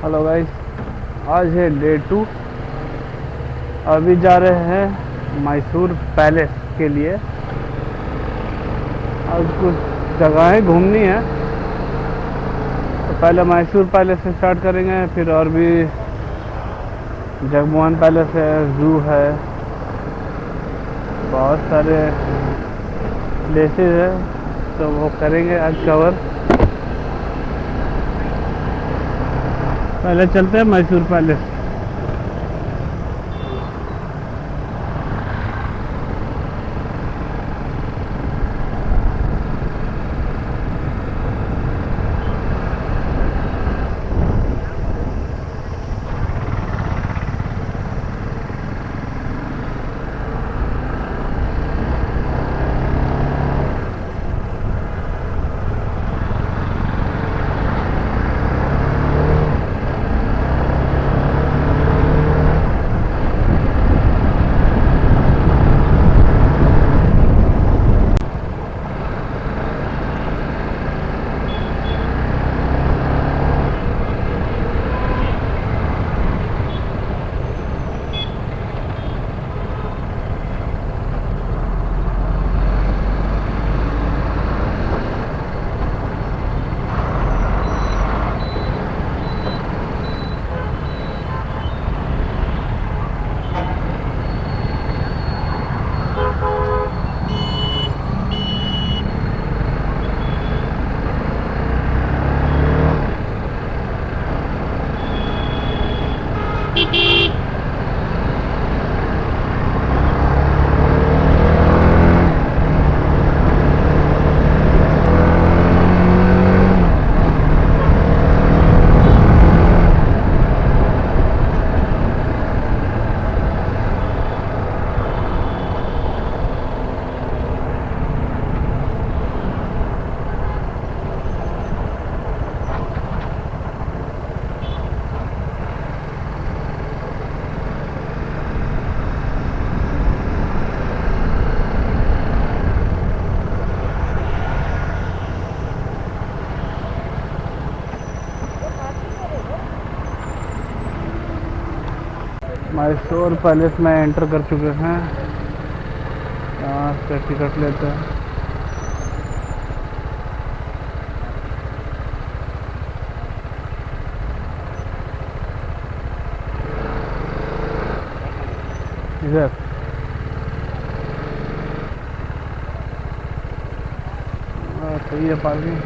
Hello guys, आज है day 2। अभी जा रहे हैं मैसूर पैलेस के लिए। आज कुछ जगहें घूमनी है, तो पहले मैसूर पैलेस से स्टार्ट करेंगे। फिर और भी जगमोहन पैलेस है, जू है, बहुत सारे प्लेसेस है, तो वो करेंगे आज कवर। पहले चलते हैं मैसूर पैलेस। मैसूर पैलेस में एंटर कर चुके हैं। यहाँ से टिकट लेते हैं। इधर सही है पार्किंग।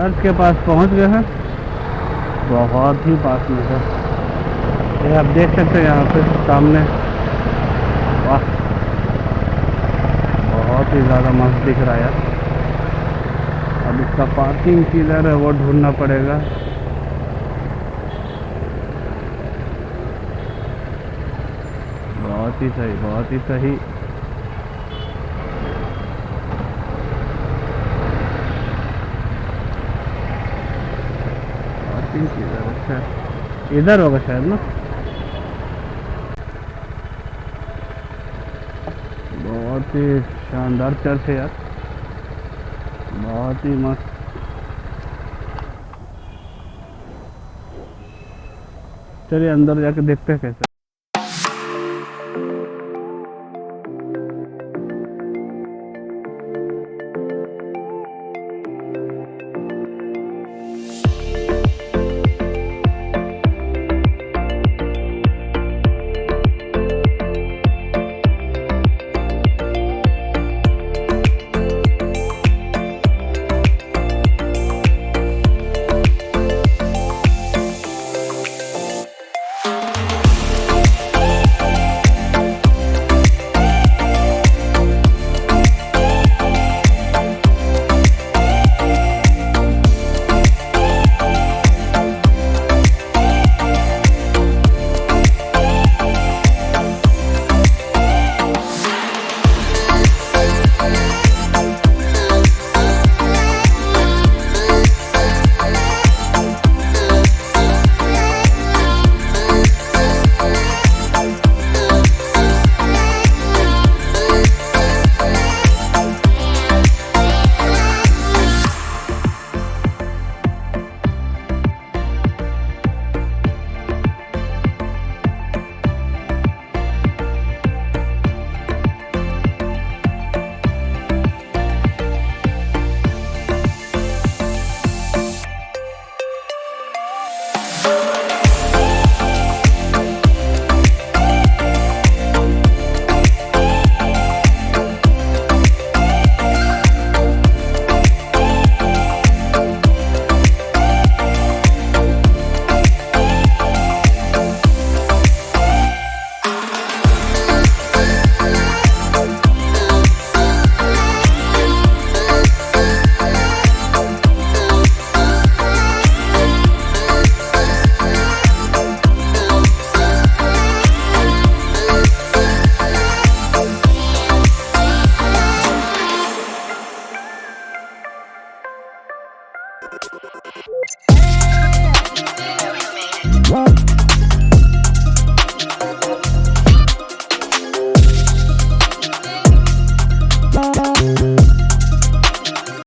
चर्च के पास पहुंच गए हैं, बहुत ही पास में है। ये आप देख सकते हैं यहाँ पे सामने, वाह बहुत ही ज़्यादा मस्त दिख रहा है यार। अब इसका पार्किंग किधर है वो ढूंढना पड़ेगा। बहुत ही सही, बहुत ही सही। पार्किंग किधर है? अच्छा इधर होगा शायद ना। बहुत ही शानदार चर्च है यार, बहुत ही मस्त। चलिए अंदर जाके देखते हैं कैसे।